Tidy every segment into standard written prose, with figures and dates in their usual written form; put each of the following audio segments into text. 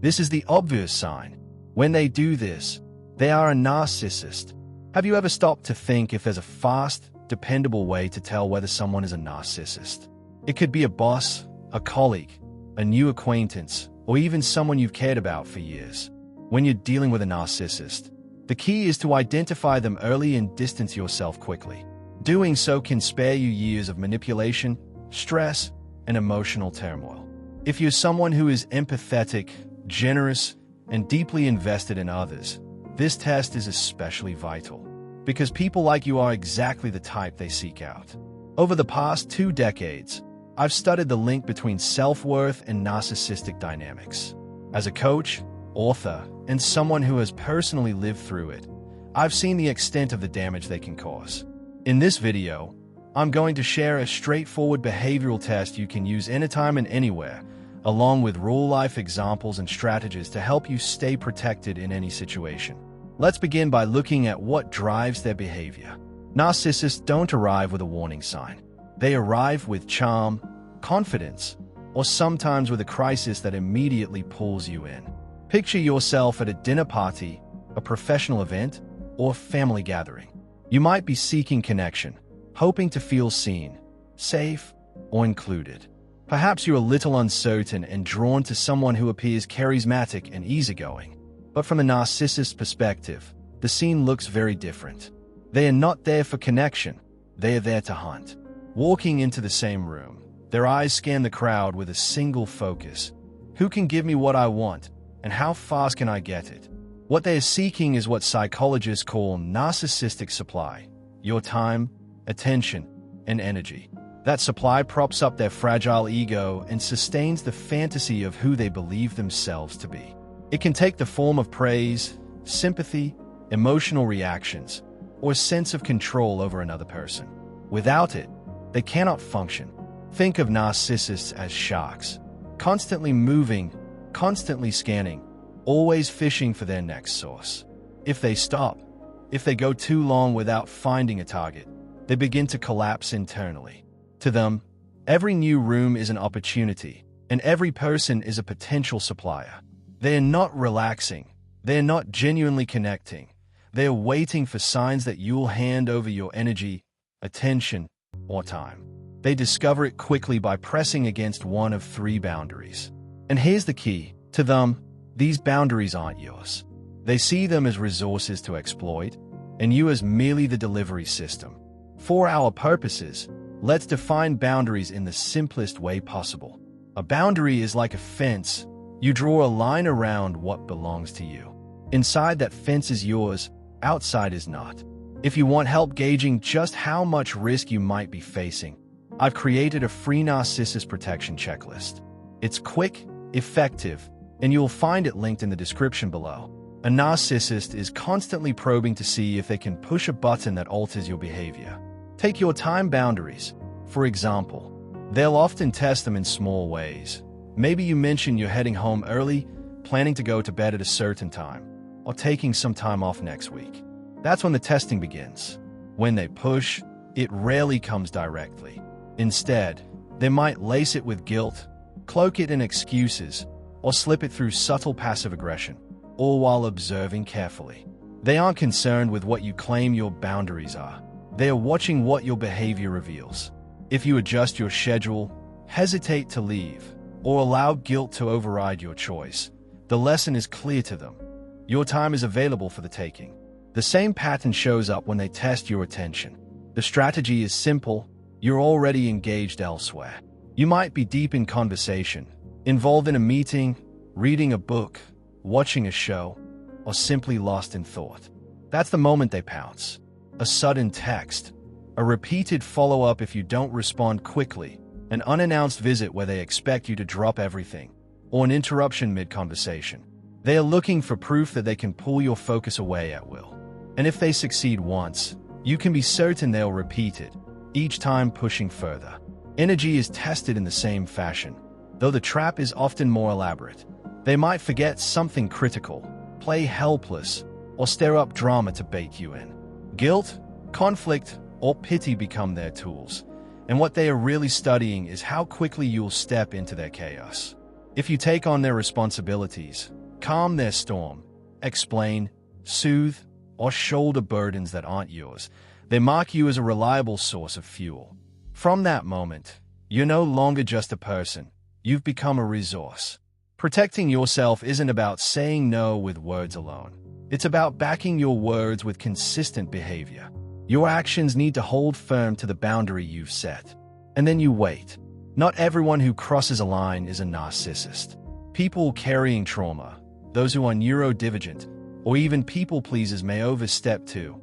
This is the obvious sign. When they do this, they are a narcissist. Have you ever stopped to think if there's a fast, dependable way to tell whether someone is a narcissist? It could be a boss, a colleague, a new acquaintance, or even someone you've cared about for years. When you're dealing with a narcissist, the key is to identify them early and distance yourself quickly. Doing so can spare you years of manipulation, stress, and emotional turmoil. If you're someone who is empathetic, generous, and deeply invested in others, this test is especially vital, because people like you are exactly the type they seek out. Over the past 2 decades, I've studied the link between self-worth and narcissistic dynamics. As a coach, author, and someone who has personally lived through it, I've seen the extent of the damage they can cause. In this video, I'm going to share a straightforward behavioral test you can use anytime and anywhere, along with real-life examples and strategies to help you stay protected in any situation. Let's begin by looking at what drives their behavior. Narcissists don't arrive with a warning sign. They arrive with charm, confidence, or sometimes with a crisis that immediately pulls you in. Picture yourself at a dinner party, a professional event, or family gathering. You might be seeking connection, hoping to feel seen, safe, or included. Perhaps you're a little uncertain and drawn to someone who appears charismatic and easygoing. But from a narcissist's perspective, the scene looks very different. They are not there for connection, they are there to hunt. Walking into the same room, their eyes scan the crowd with a single focus. Who can give me what I want, and how fast can I get it? What they are seeking is what psychologists call narcissistic supply: your time, attention, and energy. That supply props up their fragile ego and sustains the fantasy of who they believe themselves to be. It can take the form of praise, sympathy, emotional reactions, or a sense of control over another person. Without it, they cannot function. Think of narcissists as sharks, constantly moving, constantly scanning, always fishing for their next source. If they stop, if they go too long without finding a target, they begin to collapse internally. To them, every new room is an opportunity, and every person is a potential supplier. They are not relaxing. They are not genuinely connecting. They are waiting for signs that you'll hand over your energy, attention, or time. They discover it quickly by pressing against one of 3 boundaries. And here's the key. To them, these boundaries aren't yours. They see them as resources to exploit, and you as merely the delivery system. For our purposes, let's define boundaries in the simplest way possible. A boundary is like a fence. You draw a line around what belongs to you. Inside that fence is yours, outside is not. If you want help gauging just how much risk you might be facing, I've created a free narcissist protection checklist. It's quick, effective, and you'll find it linked in the description below. A narcissist is constantly probing to see if they can push a button that alters your behavior. Take your time boundaries. For example, they'll often test them in small ways. Maybe you mention you're heading home early, planning to go to bed at a certain time, or taking some time off next week. That's when the testing begins. When they push, it rarely comes directly. Instead, they might lace it with guilt, cloak it in excuses, or slip it through subtle passive aggression, all while observing carefully. They aren't concerned with what you claim your boundaries are. They are watching what your behavior reveals. If you adjust your schedule, hesitate to leave, or allow guilt to override your choice, the lesson is clear to them. Your time is available for the taking. The same pattern shows up when they test your attention. The strategy is simple. You're already engaged elsewhere. You might be deep in conversation, involved in a meeting, reading a book, watching a show, or simply lost in thought. That's the moment they pounce. A sudden text, a repeated follow-up if you don't respond quickly, an unannounced visit where they expect you to drop everything, or an interruption mid-conversation. They are looking for proof that they can pull your focus away at will. And if they succeed once, you can be certain they'll repeat it, each time pushing further. Energy is tested in the same fashion, though the trap is often more elaborate. They might forget something critical, play helpless, or stir up drama to bait you in. Guilt, conflict, or pity become their tools, and what they are really studying is how quickly you'll step into their chaos. If you take on their responsibilities, calm their storm, explain, soothe, or shoulder burdens that aren't yours, they mark you as a reliable source of fuel. From that moment, you're no longer just a person. You've become a resource. Protecting yourself isn't about saying no with words alone. It's about backing your words with consistent behavior. Your actions need to hold firm to the boundary you've set. And then you wait. Not everyone who crosses a line is a narcissist. People carrying trauma, those who are neurodivergent, or even people pleasers may overstep too,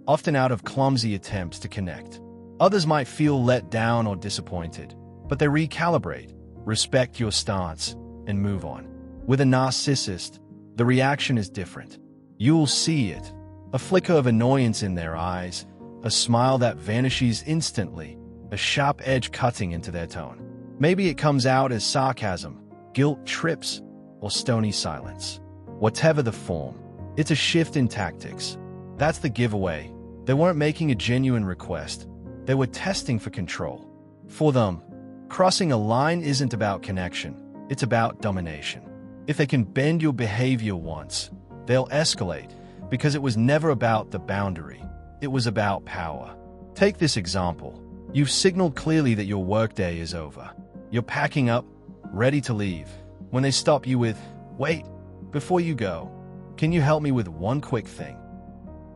often out of clumsy attempts to connect. Others might feel let down or disappointed, but they recalibrate, respect your stance, and move on. With a narcissist, the reaction is different. You'll see it. A flicker of annoyance in their eyes, a smile that vanishes instantly, a sharp edge cutting into their tone. Maybe it comes out as sarcasm, guilt trips, or stony silence. Whatever the form, it's a shift in tactics. That's the giveaway. They weren't making a genuine request. They were testing for control. For them, crossing a line isn't about connection. It's about domination. If they can bend your behavior once, they'll escalate, because it was never about the boundary. It was about power. Take this example. You've signaled clearly that your workday is over. You're packing up, ready to leave, when they stop you with, "Wait, before you go, can you help me with one quick thing?"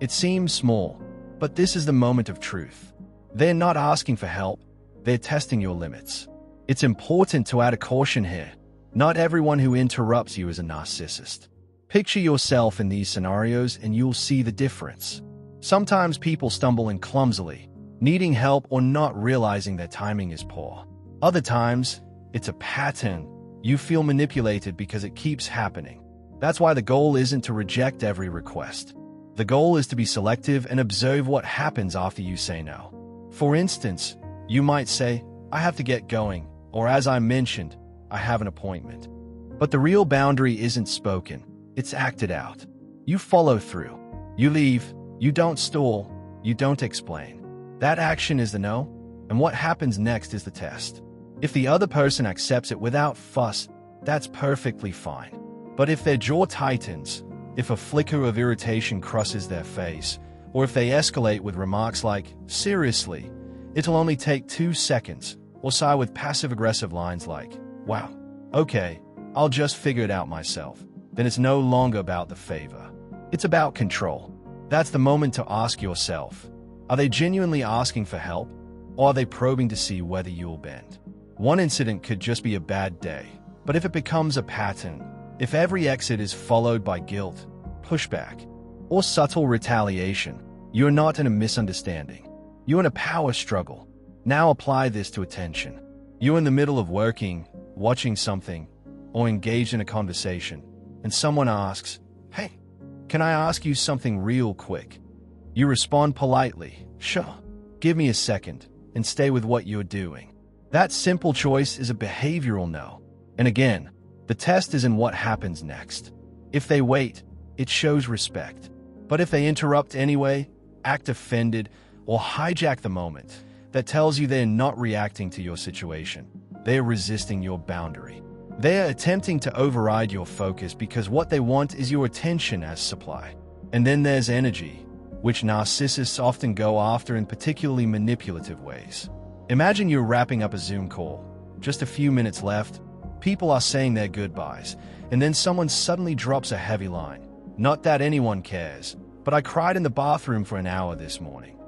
It seems small, but this is the moment of truth. They're not asking for help, they're testing your limits. It's important to add a caution here. Not everyone who interrupts you is a narcissist. Picture yourself in these scenarios and you'll see the difference. Sometimes people stumble in clumsily, needing help or not realizing their timing is poor. Other times, it's a pattern. You feel manipulated because it keeps happening. That's why the goal isn't to reject every request. The goal is to be selective and observe what happens after you say no. For instance, you might say, "I have to get going," or as I mentioned, "I have an appointment." But the real boundary isn't spoken, it's acted out. You follow through. You leave, you don't stall, you don't explain. That action is the no, and what happens next is the test. If the other person accepts it without fuss, that's perfectly fine. But if their jaw tightens, if a flicker of irritation crosses their face, or if they escalate with remarks like, "Seriously," it'll only take 2 seconds, or sigh with passive-aggressive lines like, "Wow, okay, I'll just figure it out myself." Then it's no longer about the favor. It's about control. That's the moment to ask yourself, are they genuinely asking for help, or are they probing to see whether you'll bend? One incident could just be a bad day, but if it becomes a pattern, if every exit is followed by guilt, pushback, or subtle retaliation, you're not in a misunderstanding. You're in a power struggle. Now apply this to attention. You're in the middle of working, watching something, or engaged in a conversation, and someone asks, "Hey, can I ask you something real quick?" You respond politely, "Sure, give me a second," and stay with what you're doing. That simple choice is a behavioral no. And again, the test is in what happens next. If they wait, it shows respect. But if they interrupt anyway, act offended, or hijack the moment, that tells you they're not reacting to your situation. They're resisting your boundary. They're attempting to override your focus because what they want is your attention as supply. And then there's energy, which narcissists often go after in particularly manipulative ways. Imagine you're wrapping up a Zoom call. Just a few minutes left, people are saying their goodbyes, and then someone suddenly drops a heavy line. "Not that anyone cares, but I cried in the bathroom for an hour this morning."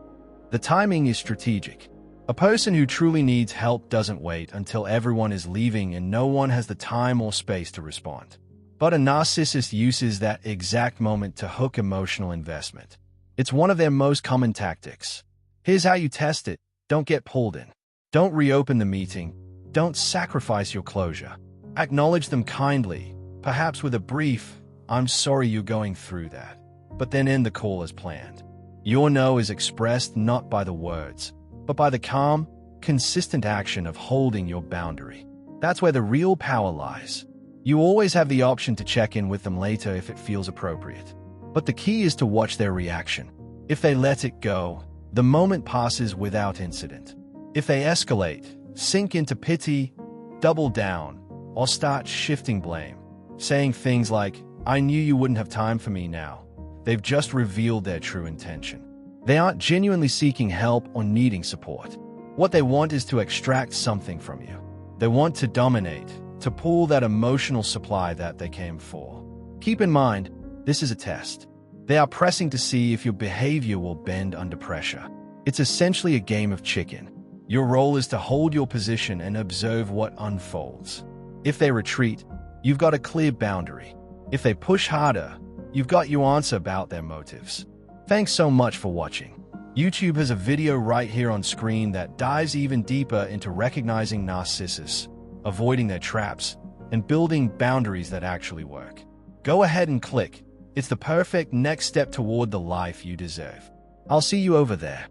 The timing is strategic. A person who truly needs help doesn't wait until everyone is leaving and no one has the time or space to respond. But a narcissist uses that exact moment to hook emotional investment. It's one of their most common tactics. Here's how you test it. Don't get pulled in. Don't reopen the meeting. Don't sacrifice your closure. Acknowledge them kindly, perhaps with a brief, "I'm sorry you're going through that," but then end the call as planned. Your no is expressed not by the words, but by the calm, consistent action of holding your boundary. That's where the real power lies. You always have the option to check in with them later if it feels appropriate. But the key is to watch their reaction. If they let it go, the moment passes without incident. If they escalate, sink into pity, double down, or start shifting blame, saying things like, "I knew you wouldn't have time for me now." They've just revealed their true intention. They aren't genuinely seeking help or needing support. What they want is to extract something from you. They want to dominate, to pull that emotional supply that they came for. Keep in mind, this is a test. They are pressing to see if your behavior will bend under pressure. It's essentially a game of chicken. Your role is to hold your position and observe what unfolds. If they retreat, you've got a clear boundary. If they push harder, you've got your answer about their motives. Thanks so much for watching. YouTube has a video right here on screen that dives even deeper into recognizing narcissists, avoiding their traps, and building boundaries that actually work. Go ahead and click. It's the perfect next step toward the life you deserve. I'll see you over there.